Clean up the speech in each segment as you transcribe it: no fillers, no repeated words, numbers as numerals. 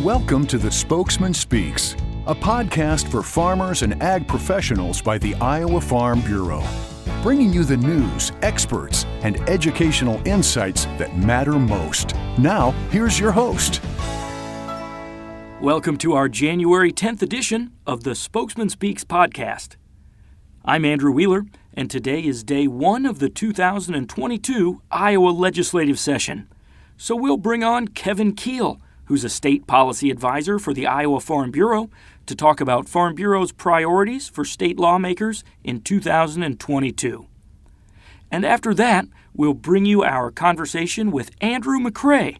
Welcome to the Spokesman Speaks, a podcast for farmers and ag professionals by the Iowa Farm Bureau, bringing you the news, experts, and educational insights that matter most. Now, here's your host. Welcome to our January 10th edition of the Spokesman Speaks podcast. I'm Andrew Wheeler, and today is day one of the 2022 Iowa legislative session. So we'll bring on Kevin Kuhle, who's a state policy advisor for the Iowa Farm Bureau, to talk about Farm Bureau's priorities for state lawmakers in 2022. And after that, we'll bring you our conversation with Andrew McCrea,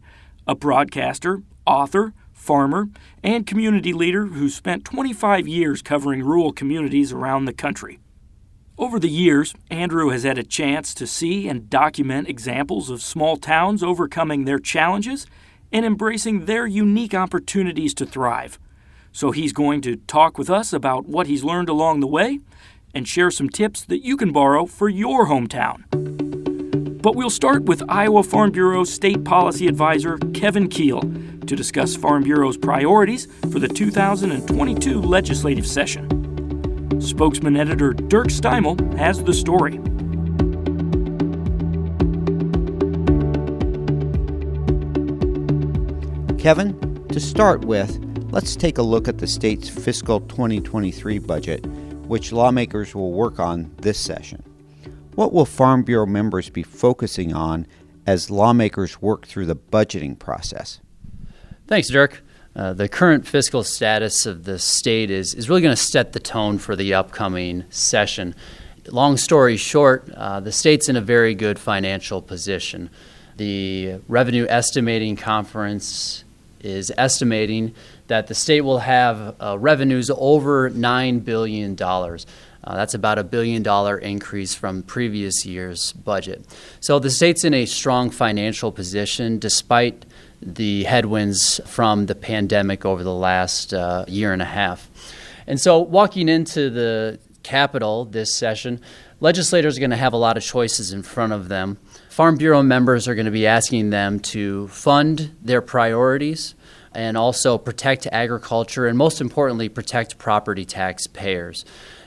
a broadcaster, author, farmer, and community leader who spent 25 years covering rural communities around the country. Over the years, Andrew has had a chance to see and document examples of small towns overcoming their challenges and embracing their unique opportunities to thrive. So he's going to talk with us about what he's learned along the way and share some tips that you can borrow for your hometown. But we'll start with Iowa Farm Bureau State Policy Advisor Kevin Kuhle to discuss Farm Bureau's priorities for the 2022 legislative session. Spokesman editor Dirk Steimel has the story. Kevin, to start with, let's take a look at the state's fiscal 2023 budget, which lawmakers will work on this session. What will Farm Bureau members be focusing on as lawmakers work through the budgeting process? Thanks, Dirk. The current fiscal status of the state is really going to set the tone for the upcoming session. Long story short, the state's in a very good financial position. The Revenue Estimating Conference is estimating that the state will have revenues over $9 billion. That's about a $1 billion increase from previous year's budget. So the state's in a strong financial position despite the headwinds from the pandemic over the last year and a half. And so walking into the Capitol this session, legislators are going to have a lot of choices in front of them. Farm Bureau members are going to be asking them to fund their priorities and also protect agriculture and, most importantly, protect property tax payers.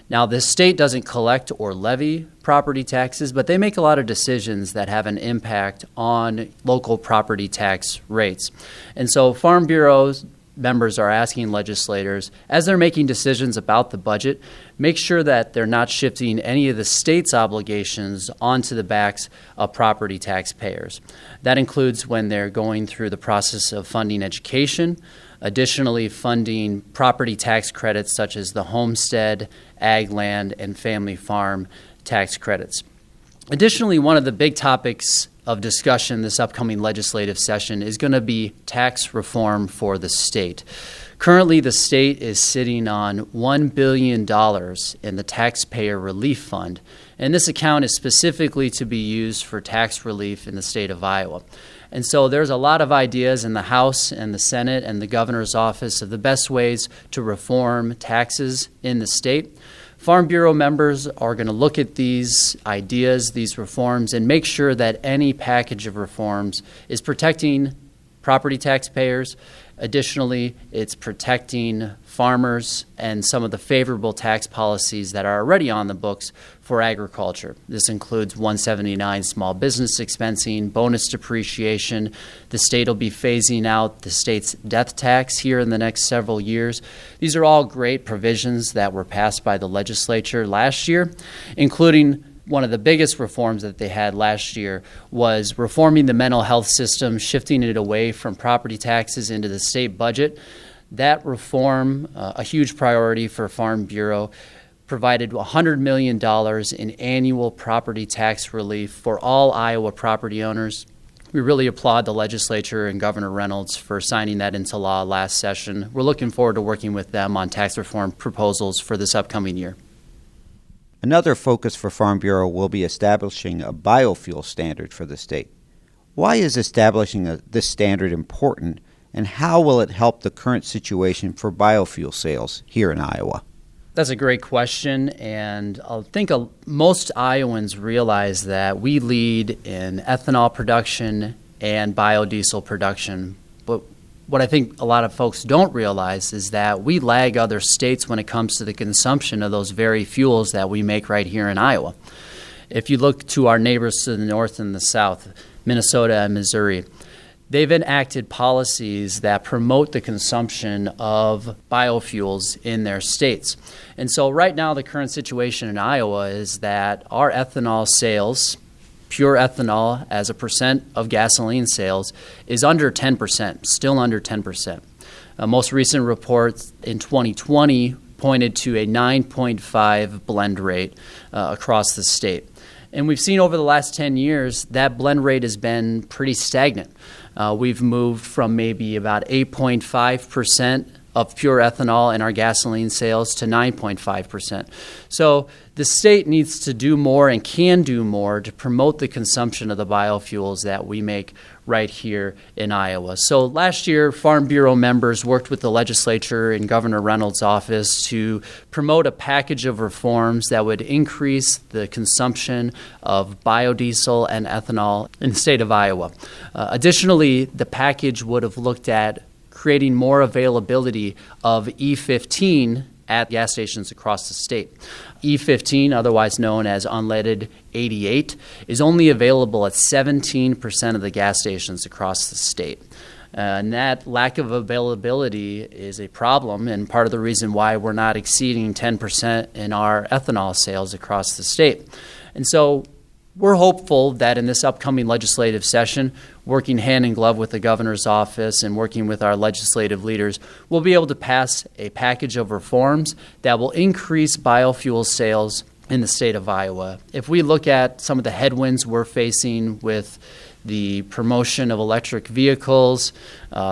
Now, the state doesn't collect or levy property taxes, but they make a lot of decisions that have an impact on local property tax rates. And so Farm Bureau members are asking legislators, as they're making decisions about the budget, make sure that they're not shifting any of the state's obligations onto the backs of property taxpayers. That includes when they're going through the process of funding education, additionally funding property tax credits such as the homestead, ag land, and family farm tax credits. Additionally, one of the big topics of discussion this upcoming legislative session is going to be tax reform for the state. Currently, the state is sitting on $1 billion in the Taxpayer Relief Fund, and this account is specifically to be used for tax relief in the state of Iowa. And so there's a lot of ideas in the House and the Senate and the governor's office of the best ways to reform taxes in the state. Farm Bureau members are going to look at these ideas, these reforms, and make sure that any package of reforms is protecting property taxpayers. Additionally, it's protecting farmers and some of the favorable tax policies that are already on the books for agriculture. This includes 179 small business expensing, bonus depreciation. The state will be phasing out the state's death tax here in the next several years. These are all great provisions that were passed by the legislature last year, including one of the biggest reforms that they had last year was reforming the mental health system, shifting it away from property taxes into the state budget. That reform, a huge priority for Farm Bureau, provided $100 million in annual property tax relief for all Iowa property owners. We really applaud the legislature and Governor Reynolds for signing that into law last session. We're looking forward to working with them on tax reform proposals for this upcoming year. Another focus for Farm Bureau will be establishing a biofuel standard for the state. Why is establishing this standard important, and how will it help the current situation for biofuel sales here in Iowa? That's a great question, and I think most Iowans realize that we lead in ethanol production and biodiesel production, but what I think a lot of folks don't realize is that we lag other states when it comes to the consumption of those very fuels that we make right here in Iowa. If you look to our neighbors to the north and the south, Minnesota and Missouri, they've enacted policies that promote the consumption of biofuels in their states. And so right now the current situation in Iowa is that our ethanol sales, pure ethanol as a percent of gasoline sales, is under 10%, still under 10%. Most recent reports in 2020 pointed to a 9.5 blend rate across the state. And we've seen over the last 10 years that blend rate has been pretty stagnant. We've moved from maybe about 8.5% of pure ethanol in our gasoline sales to 9.5%. So the state needs to do more and can do more to promote the consumption of the biofuels that we make right here in Iowa. So last year, Farm Bureau members worked with the legislature in Governor Reynolds' office to promote a package of reforms that would increase the consumption of biodiesel and ethanol in the state of Iowa. Additionally, the package would have looked at creating more availability of E15 at gas stations across the state. E15, otherwise known as unleaded 88, is only available at 17% of the gas stations across the state. And that lack of availability is a problem and part of the reason why we're not exceeding 10% in our ethanol sales across the state. And so we're hopeful that in this upcoming legislative session, working hand in glove with the governor's office and working with our legislative leaders, we'll be able to pass a package of reforms that will increase biofuel sales in the state of Iowa. If we look at some of the headwinds we're facing with the promotion of electric vehicles,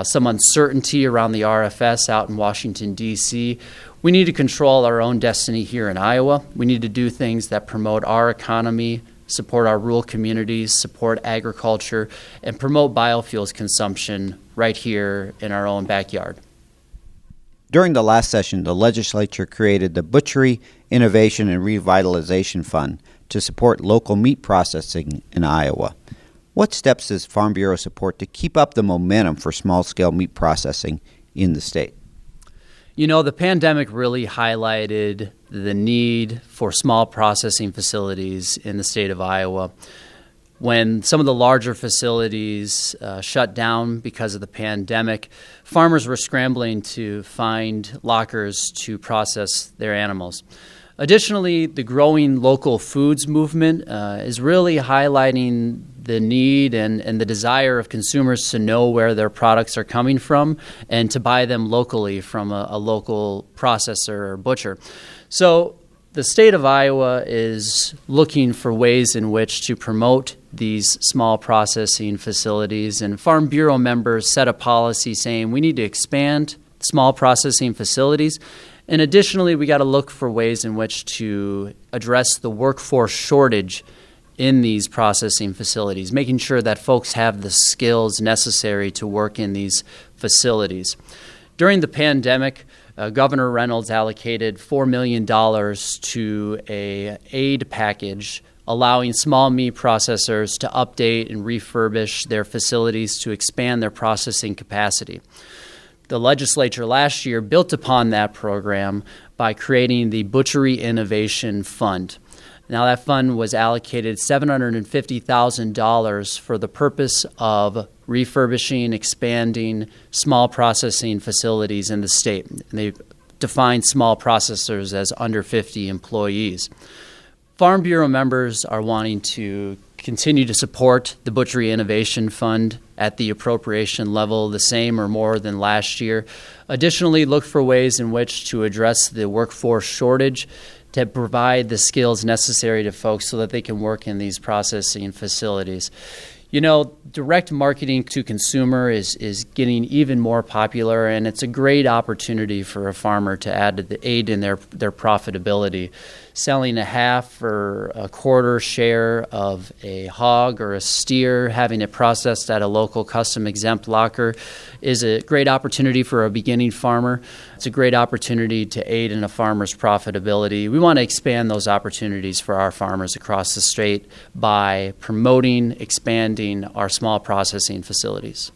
some uncertainty around the RFS out in Washington, D.C., we need to control our own destiny here in Iowa. We need to do things that promote our economy, support our rural communities, support agriculture, and promote biofuels consumption right here in our own backyard. During the last session, the legislature created the Butchery Innovation and Revitalization Fund to support local meat processing in Iowa. What steps does Farm Bureau support to keep up the momentum for small-scale meat processing in the state? You know, the pandemic really highlighted the need for small processing facilities in the state of Iowa. When some of the larger facilities shut down because of the pandemic, farmers were scrambling to find lockers to process their animals. Additionally, the growing local foods movement is really highlighting the need and the desire of consumers to know where their products are coming from and to buy them locally from a local processor or butcher. So the state of Iowa is looking for ways in which to promote these small processing facilities, and Farm Bureau members set a policy saying we need to expand small processing facilities. And additionally, we got to look for ways in which to address the workforce shortage in these processing facilities, making sure that folks have the skills necessary to work in these facilities. During the pandemic, Governor Reynolds allocated $4 million to an aid package allowing small meat processors to update and refurbish their facilities to expand their processing capacity. The legislature last year built upon that program by creating the Butchery Innovation Fund. Now, that fund was allocated $750,000 for the purpose of refurbishing, expanding small processing facilities in the state. And they defined small processors as under 50 employees. Farm Bureau members are wanting to continue to support the Butchery Innovation Fund at the appropriation level, the same or more than last year. Additionally, look for ways in which to address the workforce shortage to provide the skills necessary to folks so that they can work in these processing facilities. You know, direct marketing to consumer is getting even more popular, and it's a great opportunity for a farmer to aid in their profitability. Selling a half or a quarter share of a hog or a steer, having it processed at a local custom exempt locker is a great opportunity for a beginning farmer. It's a great opportunity to aid in a farmer's profitability. We want to expand those opportunities for our farmers across the state by promoting, expanding our small processing facilities.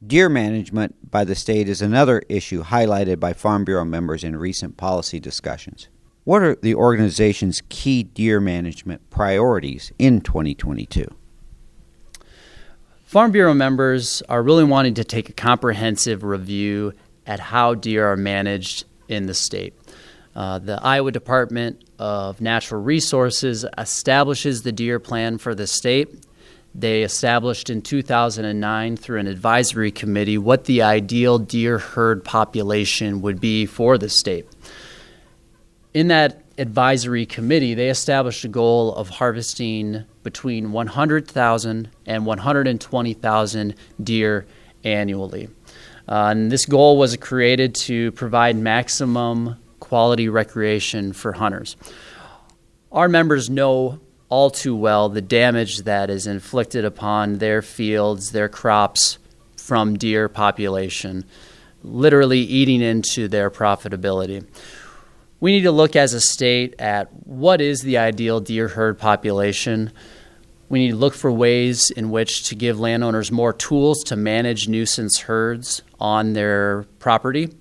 Deer management by the state is another issue highlighted by Farm Bureau members in recent policy discussions. What are the organization's key deer management priorities in 2022? Farm Bureau members are really wanting to take a comprehensive review at how deer are managed in the state. The Iowa Department of Natural Resources establishes the deer plan for the state. They established in 2009 through an advisory committee what the ideal deer herd population would be for the state. In that advisory committee, they established a goal of harvesting between 100,000 and 120,000 deer annually. And this goal was created to provide maximum quality recreation for hunters. Our members know all too well the damage that is inflicted upon their fields, their crops from deer population, literally eating into their profitability. We need to look as a state at what is the ideal deer herd population. We need to look for ways in which to give landowners more tools to manage nuisance herds on their property.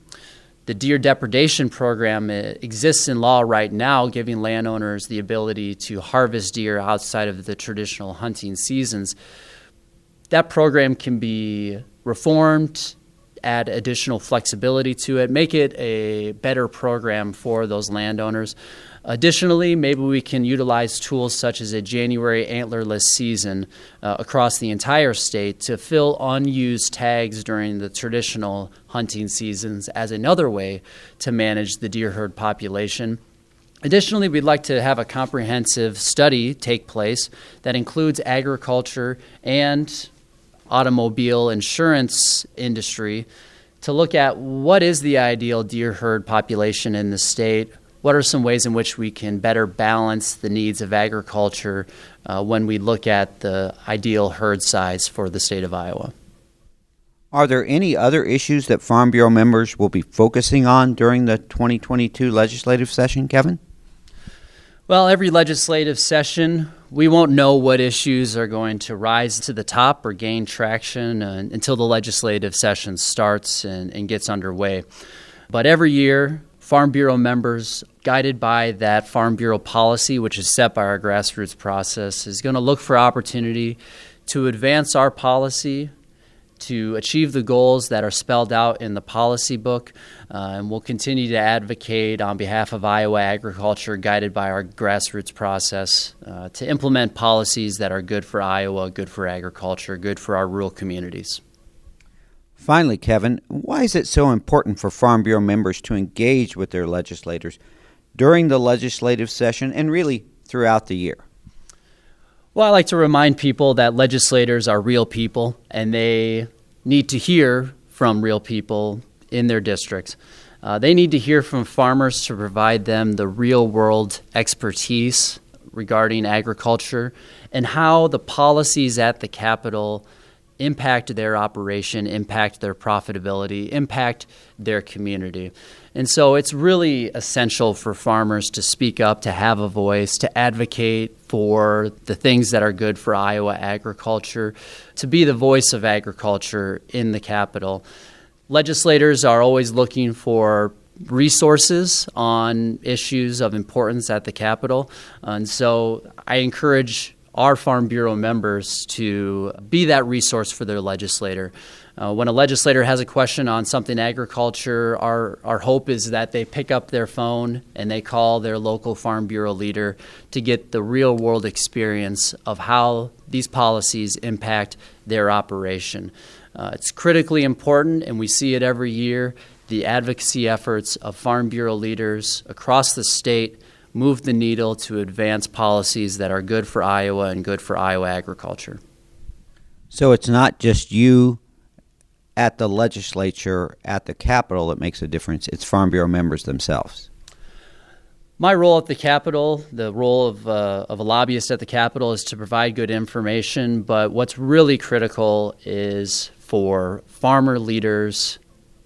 The deer depredation program exists in law right now, giving landowners the ability to harvest deer outside of the traditional hunting seasons. That program can be reformed, add additional flexibility to it, make it a better program for those landowners. Additionally, maybe we can utilize tools such as a January antlerless season across the entire state to fill unused tags during the traditional hunting seasons as another way to manage the deer herd population. Additionally, we'd like to have a comprehensive study take place that includes agriculture and automobile insurance industry to look at what is the ideal deer herd population in the state. What are some ways in which we can better balance the needs of agriculture when we look at the ideal herd size for the state of Iowa? Are there any other issues that Farm Bureau members will be focusing on during the 2022 legislative session, Kevin? Well, every legislative session, we won't know what issues are going to rise to the top or gain traction until the legislative session starts and gets underway. But every year, Farm Bureau members, guided by that Farm Bureau policy, which is set by our grassroots process, is going to look for opportunity to advance our policy, to achieve the goals that are spelled out in the policy book, and we'll continue to advocate on behalf of Iowa agriculture, guided by our grassroots process, to implement policies that are good for Iowa, good for agriculture, good for our rural communities. Finally, Kevin, why is it so important for Farm Bureau members to engage with their legislators during the legislative session and really throughout the year? Well, I like to remind people that legislators are real people, and they need to hear from real people in their districts. They need to hear from farmers to provide them the real-world expertise regarding agriculture and how the policies at the Capitol impact their operation, impact their profitability, impact their community. And so it's really essential for farmers to speak up, to have a voice, to advocate for the things that are good for Iowa agriculture, to be the voice of agriculture in the Capitol. Legislators are always looking for resources on issues of importance at the Capitol. And so I encourage our Farm Bureau members to be that resource for their legislator. When a legislator has a question on something agriculture, our hope is that they pick up their phone and they call their local Farm Bureau leader to get the real-world experience of how these policies impact their operation. It's critically important, and we see it every year. The advocacy efforts of Farm Bureau leaders across the state move the needle to advance policies that are good for Iowa and good for Iowa agriculture. So it's not just you at the legislature, at the Capitol that makes a difference. It's Farm Bureau members themselves. My role at the Capitol, the role of a lobbyist at the Capitol, is to provide good information, but what's really critical is for farmer leaders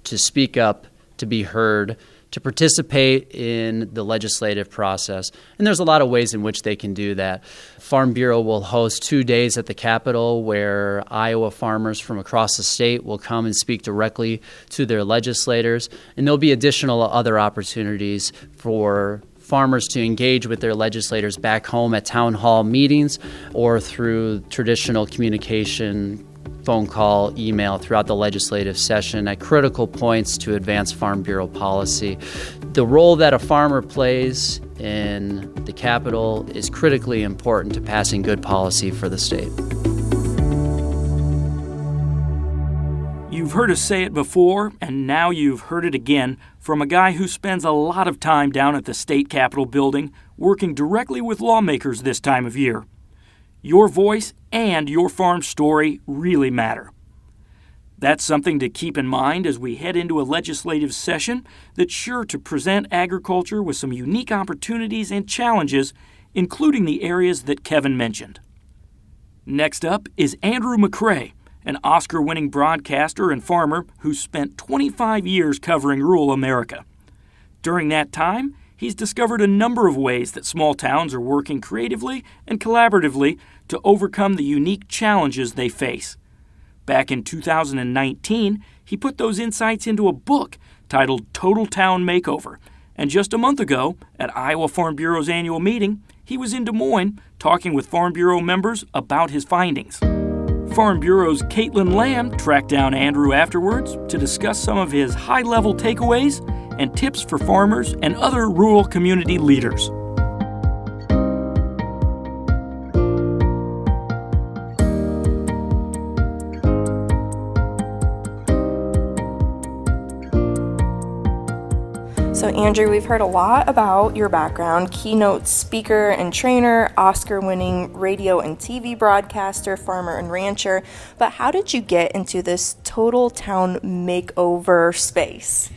to speak up, to be heard, to participate in the legislative process. And there's a lot of ways in which they can do that. Farm Bureau will host 2 days at the Capitol where Iowa farmers from across the state will come and speak directly to their legislators. And there'll be additional other opportunities for farmers to engage with their legislators back home at town hall meetings or through traditional communication, phone call, email throughout the legislative session at critical points to advance Farm Bureau policy. The role that a farmer plays in the Capitol is critically important to passing good policy for the state. You've heard us say it before, and now you've heard it again from a guy who spends a lot of time down at the state Capitol building working directly with lawmakers this time of year. Your voice and your farm story really matter. That's something to keep in mind as we head into a legislative session that's sure to present agriculture with some unique opportunities and challenges, including the areas that Kevin mentioned. Next up is Andrew McCrea, an Oscar-winning broadcaster and farmer who spent 25 years covering rural America. During that time, he's discovered a number of ways that small towns are working creatively and collaboratively to overcome the unique challenges they face. Back in 2019, he put those insights into a book titled Total Town Makeover, and just a month ago, at Iowa Farm Bureau's annual meeting, he was in Des Moines talking with Farm Bureau members about his findings. Farm Bureau's Caitlin Lamb tracked down Andrew afterwards to discuss some of his high-level takeaways and tips for farmers and other rural community leaders. So Andrew, we've heard a lot about your background: keynote speaker and trainer, Oscar-winning radio and TV broadcaster, farmer and rancher. But how did you get into this total town makeover space?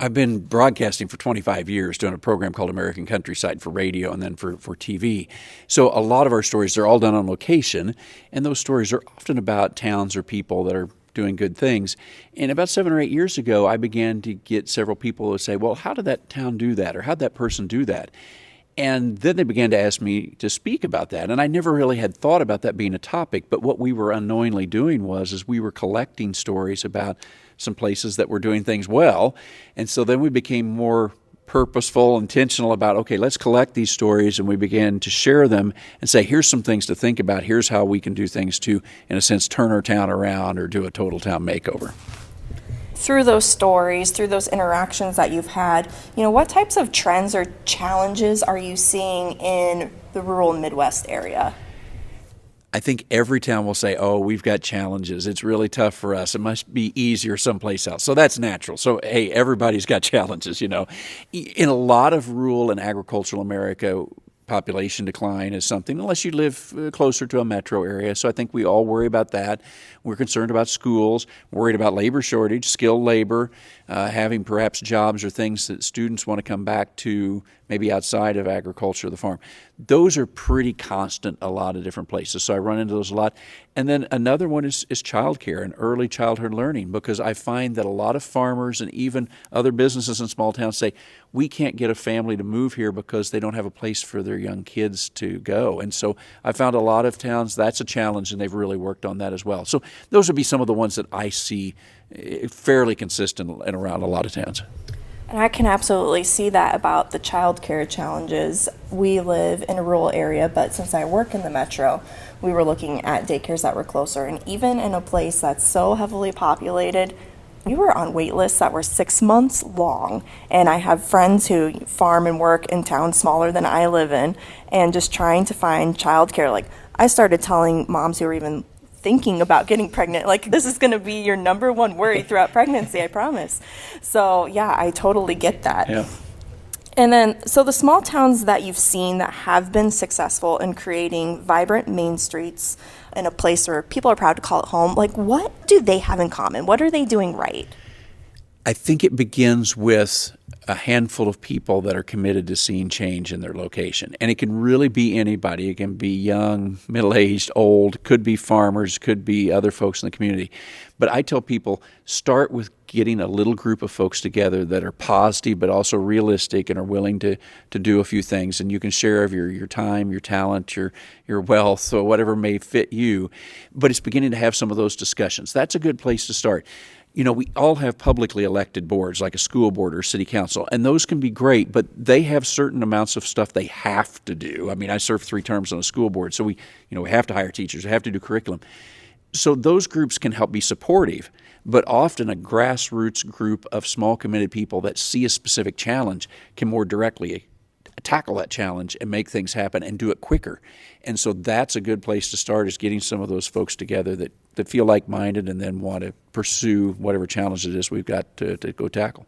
I've been broadcasting for 25 years, doing a program called American Countryside for radio and then for TV. So a lot of our stories, they're all done on location, and those stories are often about towns or people that are doing good things. And about 7 or 8 years ago, I began to get several people who say, well, how did that town do that? Or how did that person do that? And then they began to ask me to speak about that. And I never really had thought about that being a topic. But what we were unknowingly doing was we were collecting stories about some places that were doing things well. And so then we became more purposeful, intentional about, okay, let's collect these stories, and we began to share them and say, here's some things to think about. Here's how we can do things to, in a sense, turn our town around or do a total town makeover. Through those stories, through those interactions that you've had, what types of trends or challenges are you seeing in the rural Midwest area? I think every town will say, oh, we've got challenges. It's really tough for us. It must be easier someplace else. So that's natural. So, hey, everybody's got challenges, In a lot of rural and agricultural America, population decline is something, unless you live closer to a metro area. So I think we all worry about that. We're concerned about schools, worried about labor shortage, skilled labor, having perhaps jobs or things that students want to come back to, maybe outside of agriculture or the farm. Those are pretty constant a lot of different places. So I run into those a lot. And then another one is childcare and early childhood learning, because I find that a lot of farmers and even other businesses in small towns say, we can't get a family to move here because they don't have a place for their young kids to go. And so I found a lot of towns, that's a challenge, and they've really worked on that as well. So those would be some of the ones that I see fairly consistent and around a lot of towns. And I can absolutely see that about the child care challenges. We live in a rural area, but since I work in the metro, we were looking at daycares that were closer. And even in a place that's so heavily populated, we were on wait lists that were 6 months long. And I have friends who farm and work in towns smaller than I live in, and just trying to find childcare. Like, I started telling moms who were even thinking about getting pregnant, like, this is going to be your number one worry throughout pregnancy, I promise. So yeah, I totally get that. Yeah. And then, so the small towns that you've seen that have been successful in creating vibrant main streets in a place where people are proud to call it home, like, what do they have in common? What are they doing right? I I think it begins with a handful of people that are committed to seeing change in their location. And it can really be anybody. It can be young, middle-aged, old, could be farmers, could be other folks in the community. But I tell people, start with getting a little group of folks together that are positive but also realistic and are willing to do a few things. And you can share of your time, your talent, your wealth, or whatever may fit you. But it's beginning to have some of those discussions. That's a good place to start. You know, we all have publicly elected boards like a school board or city council, and those can be great, but they have certain amounts of stuff they have to do. I mean, I served 3 terms on a school board, so we have to hire teachers, we have to do curriculum. So those groups can help be supportive, but often a grassroots group of small committed people that see a specific challenge can more directly tackle that challenge and make things happen and do it quicker. And so that's a good place to start, is getting some of those folks together that feel like-minded and then want to pursue whatever challenge it is we've got to go tackle.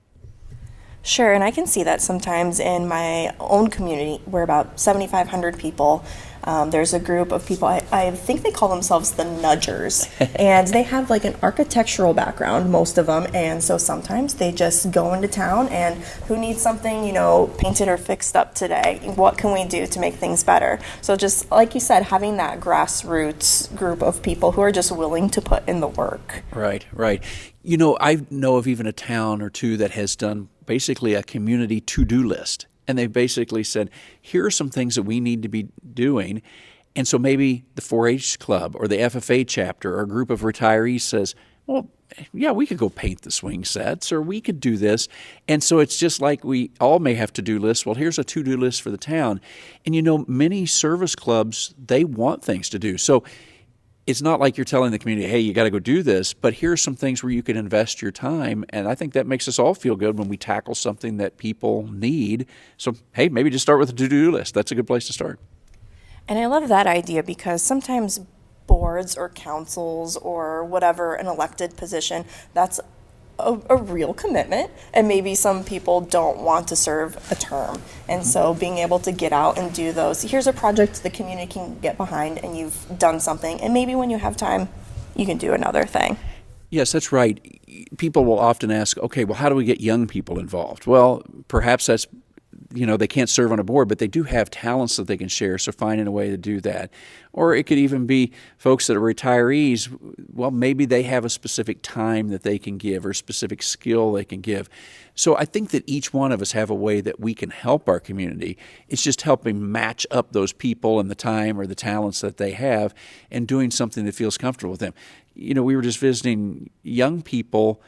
Sure, and I can see that sometimes in my own community. We're about 7,500 people. There's a group of people, I think they call themselves the Nudgers, and they have like an architectural background, most of them, and so sometimes they just go into town and who needs something, painted or fixed up today? What can we do to make things better? So just like you said, having that grassroots group of people who are just willing to put in the work. Right. I know of even a town or two that has done basically a community to-do list. And they basically said, here are some things that we need to be doing. And so maybe the 4-H club or the FFA chapter or a group of retirees says, well, yeah, we could go paint the swing sets, or we could do this. And so it's just like we all may have to-do lists. Well, here's a to-do list for the town. And many service clubs, they want things to do. So it's not like you're telling the community, hey, you got to go do this, but here are some things where you can invest your time. And I think that makes us all feel good when we tackle something that people need. So, hey, maybe just start with a to-do list. That's a good place to start. And I love that idea, because sometimes boards or councils or whatever, an elected position, that's a real commitment, and maybe some people don't want to serve a term. And so being able to get out and do those, here's a project the community can get behind, and you've done something, and maybe when you have time, you can do another thing. Yes, that's right. People will often ask, okay, well, how do we get young people involved? Well, perhaps that's, they can't serve on a board, but they do have talents that they can share, so finding a way to do that. Or it could even be folks that are retirees. Well, maybe they have a specific time that they can give or a specific skill they can give. So I think that each one of us have a way that we can help our community. It's just helping match up those people and the time or the talents that they have and doing something that feels comfortable with them. We were just visiting young people.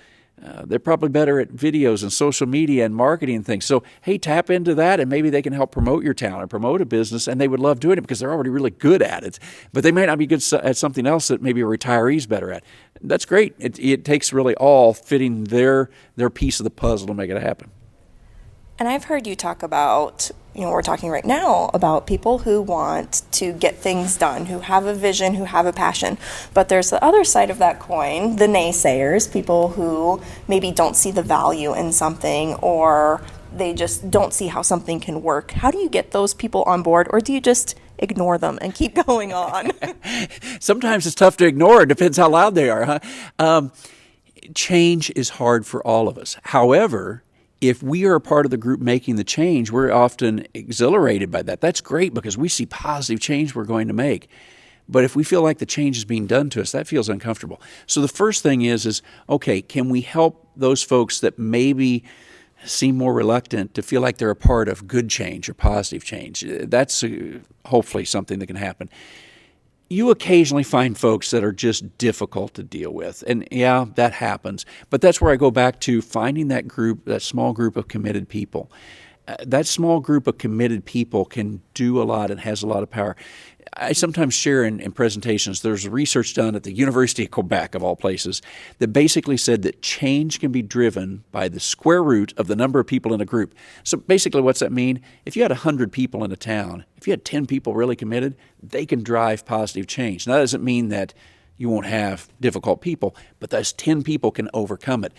They're probably better at videos and social media and marketing and things. So, hey, tap into that, and maybe they can help promote your talent, promote a business, and they would love doing it because they're already really good at it. But they might not be good at something else that maybe a retiree's better at. That's great. It takes really all fitting their piece of the puzzle to make it happen. And I've heard you talk about, we're talking right now about people who want to get things done, who have a vision, who have a passion. But there's the other side of that coin, the naysayers, people who maybe don't see the value in something, or they just don't see how something can work. How do you get those people on board, or do you just ignore them and keep going on? Sometimes it's tough to ignore. It depends how loud they are, huh? Change is hard for all of us. However, if we are a part of the group making the change, we're often exhilarated by that. That's great because we see positive change we're going to make. But if we feel like the change is being done to us, that feels uncomfortable. So the first thing is okay, can we help those folks that maybe seem more reluctant to feel like they're a part of good change or positive change? That's hopefully something that can happen. You occasionally find folks that are just difficult to deal with. And yeah, that happens. But that's where I go back to finding that group, that small group of committed people. That small group of committed people can do a lot and has a lot of power. I sometimes share in presentations, there's research done at the University of Quebec, of all places, that basically said that change can be driven by the square root of the number of people in a group. So basically what's that mean? If you had 100 people in a town, if you had 10 people really committed, they can drive positive change. Now, that doesn't mean that you won't have difficult people, but those 10 people can overcome it.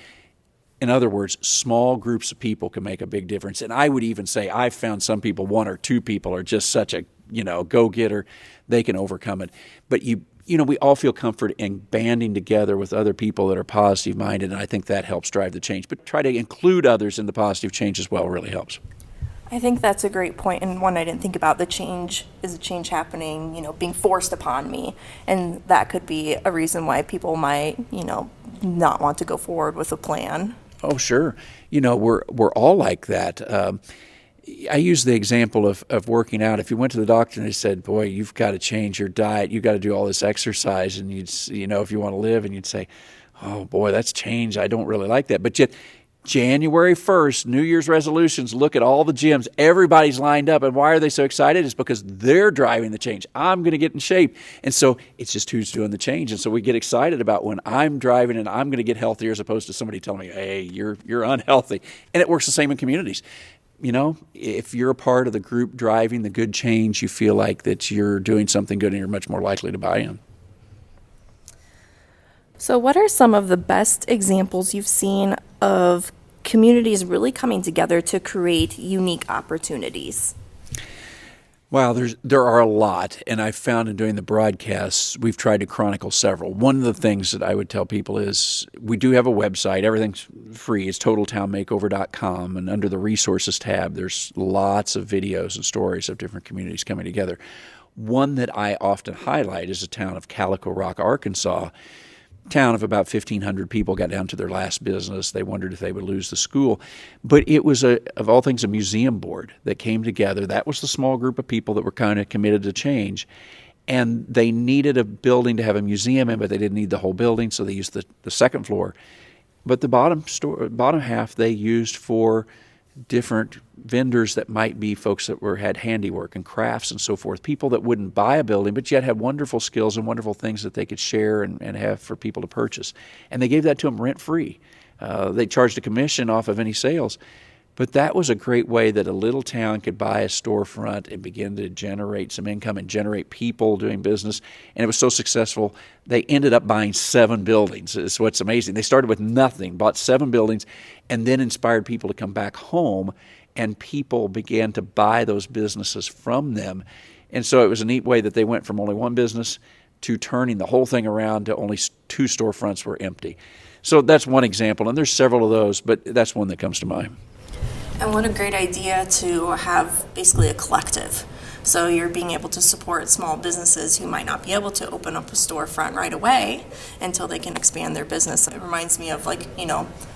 In other words, small groups of people can make a big difference. And I would even say I've found some people, 1 or 2 people are just such a go-getter, they can overcome it. But you we all feel comfort in banding together with other people that are positive minded, and I think that helps drive the change. But try to include others in the positive change as well really helps. I think that's a great point, and one I didn't think about. The change is a change happening, being forced upon me, and that could be a reason why people might, not want to go forward with a plan. Oh, sure. We're all like that. I use the example of working out. If you went to the doctor and they said, boy, you've got to change your diet, you've got to do all this exercise, and if you want to live, and you'd say, oh boy, that's change. I don't really like that. But yet, January 1st, New Year's resolutions, look at all the gyms. Everybody's lined up. And why are they so excited? It's because they're driving the change. I'm going to get in shape. And so it's just who's doing the change. And so we get excited about when I'm driving and I'm going to get healthier as opposed to somebody telling me, hey, you're unhealthy. And it works the same in communities. If you're a part of the group driving the good change, you feel like that you're doing something good and you're much more likely to buy in. So what are some of the best examples you've seen of communities really coming together to create unique opportunities? Wow, there are a lot, and I've found in doing the broadcasts, we've tried to chronicle several. One of the things that I would tell people is we do have a website. Everything's free. It's totaltownmakeover.com, and under the resources tab, there's lots of videos and stories of different communities coming together. One that I often highlight is the town of Calico Rock, Arkansas. Town of about 1,500 people got down to their last business. They wondered if they would lose the school. But it was, of all things, a museum board that came together. That was the small group of people that were kind of committed to change. And they needed a building to have a museum in, but they didn't need the whole building, so they used the second floor. But the bottom half they used for different vendors that might be folks that had handiwork and crafts and so forth, people that wouldn't buy a building but yet had wonderful skills and wonderful things that they could share and have for people to purchase. And they gave that to them rent-free. They charged a commission off of any sales. But that was a great way that a little town could buy a storefront and begin to generate some income and generate people doing business. And it was so successful, they ended up buying 7 buildings. It's what's amazing. They started with nothing, bought 7 buildings, and then inspired people to come back home, and people began to buy those businesses from them. And so it was a neat way that they went from only one business to turning the whole thing around to only 2 storefronts were empty. So that's one example, and there's several of those, but that's one that comes to mind. And what a great idea to have basically a collective. So you're being able to support small businesses who might not be able to open up a storefront right away until they can expand their business. It reminds me of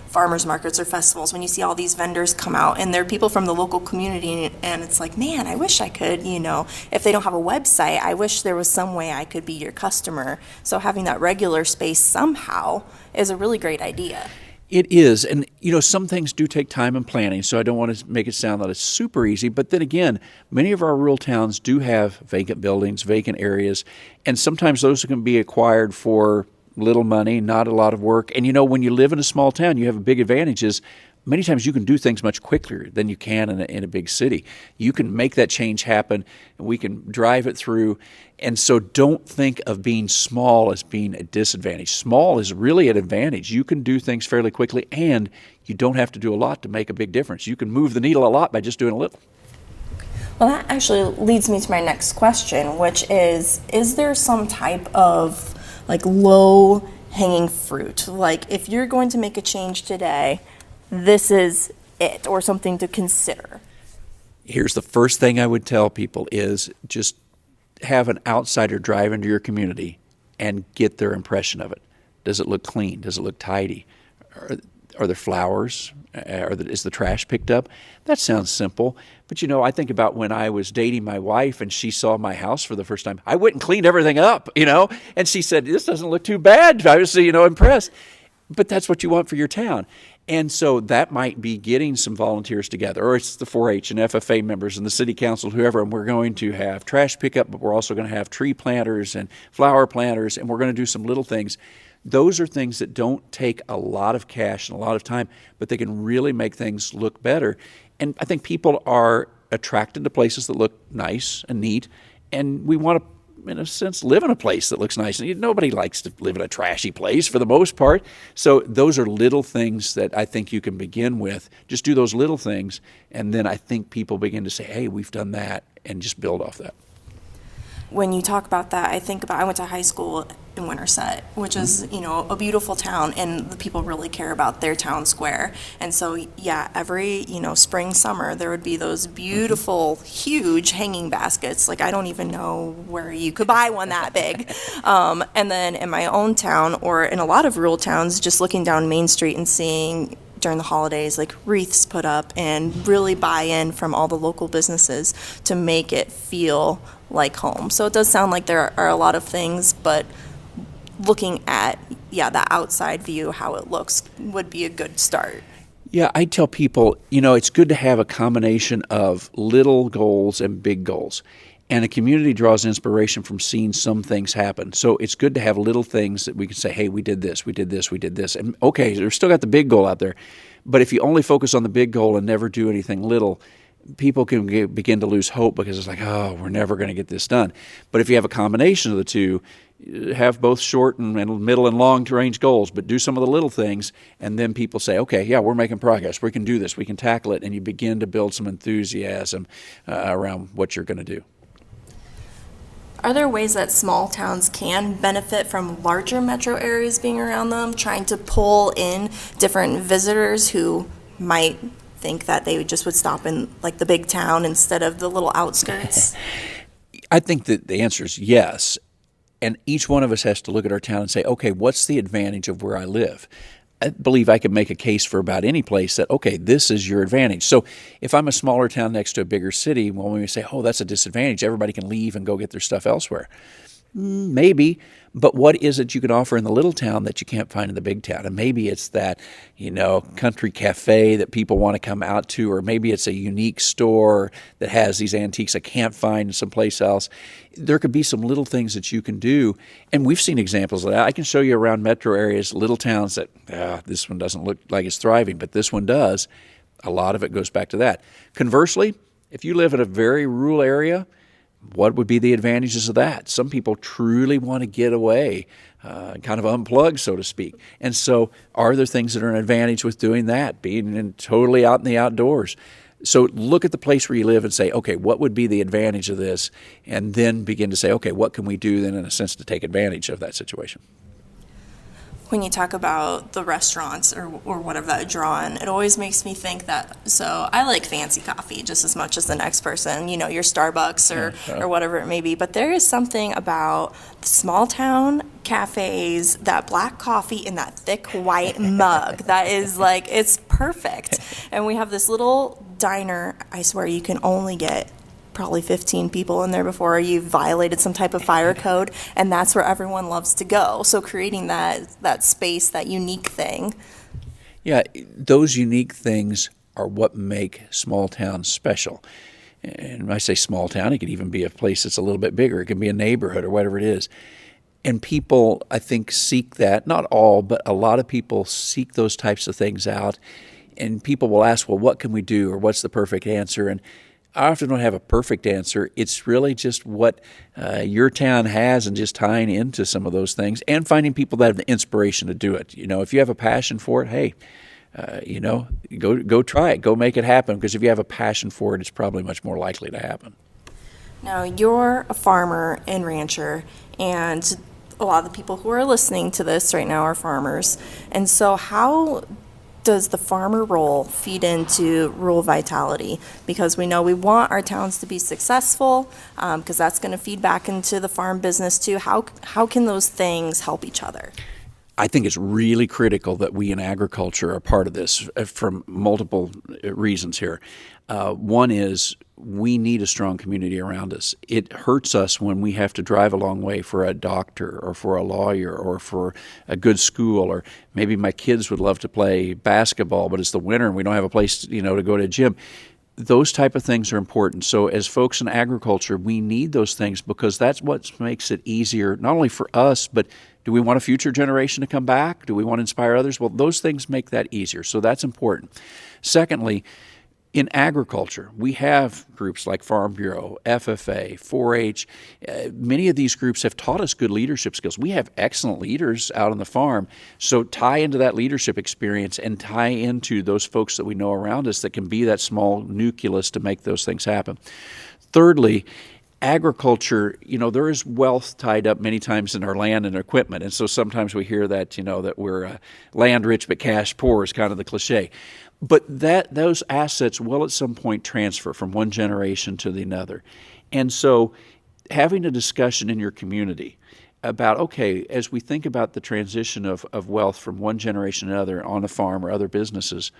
farmers markets or festivals when you see all these vendors come out and they're people from the local community, and it's like, man, I wish I could, if they don't have a website, I wish there was some way I could be your customer. So having that regular space somehow is a really great idea. It is. And, some things do take time and planning, so I don't want to make it sound that it's super easy. But then again, many of our rural towns do have vacant buildings, vacant areas, and sometimes those can be acquired for little money, not a lot of work. And, when you live in a small town, you have a big advantage is many times you can do things much quicker than you can in a big city. You can make that change happen, and we can drive it through. And so don't think of being small as being a disadvantage. Small is really an advantage. You can do things fairly quickly, and you don't have to do a lot to make a big difference. You can move the needle a lot by just doing a little. Well, that actually leads me to my next question, which is there some type of low-hanging fruit? If you're going to make a change today, this is it, or something to consider? Here's the first thing I would tell people is just have an outsider drive into your community and get their impression of it. Does it look clean? Does it look tidy? Are there flowers? Is the trash picked up? That sounds simple. But, I think about when I was dating my wife and she saw my house for the first time. I went and cleaned everything up, and she said, this doesn't look too bad. I was, impressed. But that's what you want for your town. And so that might be getting some volunteers together, or it's the 4-H and FFA members and the city council, whoever, and we're going to have trash pickup, but we're also going to have tree planters and flower planters, and we're going to do some little things. Those are things that don't take a lot of cash and a lot of time, but they can really make things look better. And I think people are attracted to places that look nice and neat, and we want to, in a sense, live in a place that looks nice. And nobody likes to live in a trashy place for the most part. So those are little things that I think you can begin with. Just do those little things, and then I think people begin to say, hey, we've done that, and just build off that. When you talk about that, I went to high school in Winterset, which is, a beautiful town, and the people really care about their town square. And so, yeah, every, spring, summer, there would be those beautiful, huge hanging baskets. Like, I don't even know where you could buy one that big. And then in my own town, or in a lot of rural towns, just looking down Main Street and seeing during the holidays, like wreaths put up, and really buy in from all the local businesses to make it feel like home. So it does sound like there are a lot of things, but looking at, the outside view, how it looks, would be a good start. Yeah, I tell people, it's good to have a combination of little goals and big goals. And a community draws inspiration from seeing some things happen. So it's good to have little things that we can say, hey, we did this, we did this, we did this. And okay, we've still got the big goal out there. But if you only focus on the big goal and never do anything little, people can begin to lose hope because it's like, oh, we're never going to get this done. But if you have a combination of the two, have both short and middle and long range goals, but do some of the little things, and then people say, okay, yeah, we're making progress. We can do this. We can tackle it. And you begin to build some enthusiasm around what you're going to do. Are there ways that small towns can benefit from larger metro areas being around them, trying to pull in different visitors who might think that they just would stop in like the big town instead of the little outskirts? I think that the answer is yes. And each one of us has to look at our town and say, okay, what's the advantage of where I live? I believe I could make a case for about any place that, okay, this is your advantage. So if I'm a smaller town next to a bigger city, well, when we say, oh, that's a disadvantage, everybody can leave and go get their stuff elsewhere. Maybe, but what is it you can offer in the little town that you can't find in the big town? And maybe it's that, country cafe that people want to come out to, or maybe it's a unique store that has these antiques I can't find someplace else. There could be some little things that you can do, and we've seen examples of that. I can show you around metro areas, little towns that, this one doesn't look like it's thriving, but this one does. A lot of it goes back to that. Conversely, if you live in a very rural area, what would be the advantages of that? Some people truly want to get away, kind of unplug, so to speak. And so are there things that are an advantage with doing that, being totally out in the outdoors? So look at the place where you live and say, okay, what would be the advantage of this? And then begin to say, okay, what can we do then in a sense to take advantage of that situation? When you talk about the restaurants or whatever that draw on, it always makes me think that, so I like fancy coffee just as much as the next person, your Starbucks or whatever it may be. But there is something about the small town cafes, that black coffee in that thick white mug that is like, it's perfect. And we have this little diner, I swear you can only get probably 15 people in there before you violated some type of fire code, and that's where everyone loves to go. So creating that space, that unique thing. Yeah, those unique things are what make small towns special. And when I say small town, it could even be a place that's a little bit bigger. It can be a neighborhood or whatever it is. And people, I think, seek that. Not all, but a lot of people seek those types of things out. And people will ask, well, what can we do, or what's the perfect answer? And I often don't have a perfect answer. It's really just what your town has and just tying into some of those things and finding people that have the inspiration to do it. If you have a passion for it, hey, go try it. Go make it happen, because if you have a passion for it, it's probably much more likely to happen. Now, you're a farmer and rancher, and a lot of the people who are listening to this right now are farmers. And so how does the farmer role feed into rural vitality? Because we know we want our towns to be successful, because that's going to feed back into the farm business too. How can those things help each other? I think it's really critical that we in agriculture are part of this from multiple reasons here. One is we need a strong community around us. It hurts us when we have to drive a long way for a doctor or for a lawyer or for a good school, or maybe my kids would love to play basketball, but it's the winter and we don't have a place to go to a gym. Those type of things are important. So as folks in agriculture, we need those things, because that's what makes it easier, not only for us, but do we want a future generation to come back? Do we want to inspire others? Well, those things make that easier. So that's important. Secondly, in agriculture, we have groups like Farm Bureau, FFA, 4-H. Many of these groups have taught us good leadership skills. We have excellent leaders out on the farm. So tie into that leadership experience and tie into those folks that we know around us that can be that small nucleus to make those things happen. Thirdly, agriculture, there is wealth tied up many times in our land and equipment. And so sometimes we hear that, that we're land rich but cash poor is kind of the cliche. But those assets will at some point transfer from one generation to the another. And so having a discussion in your community about, okay, as we think about the transition of wealth from one generation to another on a farm or other businesses,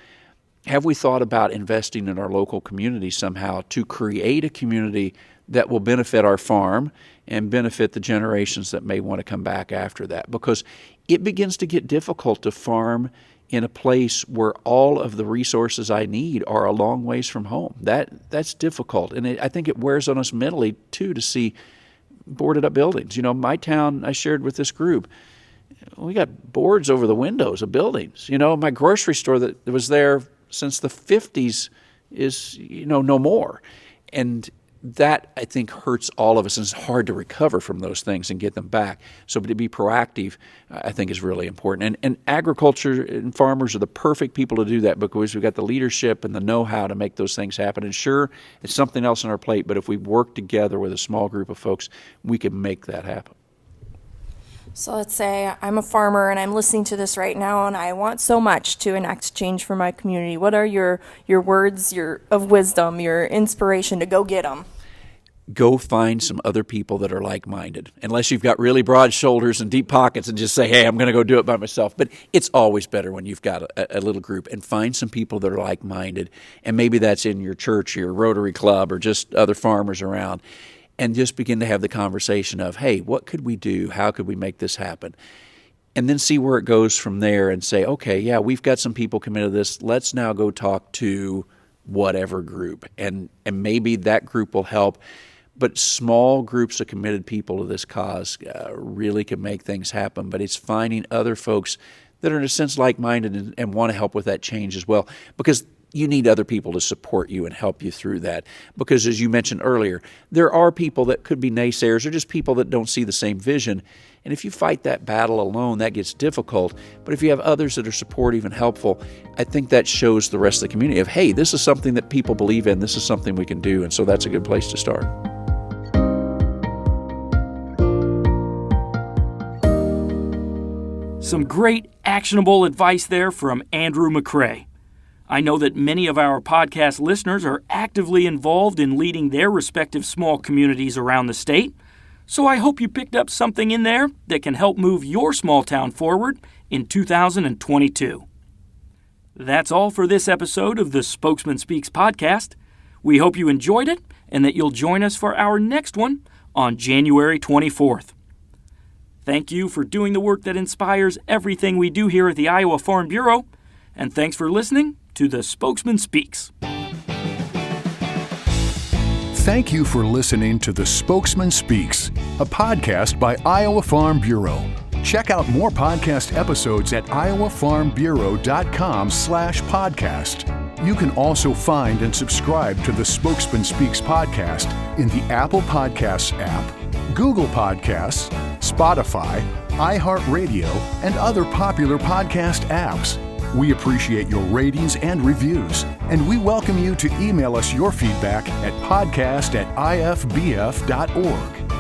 have we thought about investing in our local community somehow to create a community that will benefit our farm and benefit the generations that may want to come back after that? Because it begins to get difficult to farm in a place where all of the resources I need are a long ways from home. That's difficult, and I think it wears on us mentally too to see boarded up buildings. My town, I shared with this group, we got boards over the windows of buildings. My grocery store that was there since the 50s is, no more. And that, I think, hurts all of us, and it's hard to recover from those things and get them back. So to be proactive, I think, is really important. And agriculture and farmers are the perfect people to do that because we've got the leadership and the know-how to make those things happen. And sure, it's something else on our plate, but if we work together with a small group of folks, we can make that happen. So let's say I'm a farmer and I'm listening to this right now and I want so much to enact change for my community. What are your words of wisdom, your inspiration to go get them? Go find some other people that are like-minded. Unless you've got really broad shoulders and deep pockets and just say, hey, I'm going to go do it by myself. But it's always better when you've got a little group, and find some people that are like-minded. And maybe that's in your church, your Rotary Club, or just other farmers around. And just begin to have the conversation of, hey, what could we do? How could we make this happen? And then see where it goes from there and say, okay, yeah, we've got some people committed to this. Let's now go talk to whatever group. And maybe that group will help. But small groups of committed people to this cause really can make things happen. But it's finding other folks that are in a sense like-minded and want to help with that change as well. Because you need other people to support you and help you through that. Because as you mentioned earlier, there are people that could be naysayers or just people that don't see the same vision. And if you fight that battle alone, that gets difficult. But if you have others that are supportive and helpful, I think that shows the rest of the community of, hey, this is something that people believe in. This is something we can do. And so that's a good place to start. Some great actionable advice there from Andrew McCrea. I know that many of our podcast listeners are actively involved in leading their respective small communities around the state, so I hope you picked up something in there that can help move your small town forward in 2022. That's all for this episode of the Spokesman Speaks podcast. We hope you enjoyed it and that you'll join us for our next one on January 24th. Thank you for doing the work that inspires everything we do here at the Iowa Farm Bureau, and thanks for listening to the Spokesman Speaks. Thank you for listening to the Spokesman Speaks, a podcast by Iowa Farm Bureau. Check out more podcast episodes at iowafarmbureau.com/podcast. You can also find and subscribe to the Spokesman Speaks podcast in the Apple Podcasts app, Google Podcasts, Spotify, iHeartRadio, and other popular podcast apps. We appreciate your ratings and reviews, and we welcome you to email us your feedback at podcast@ifbf.org.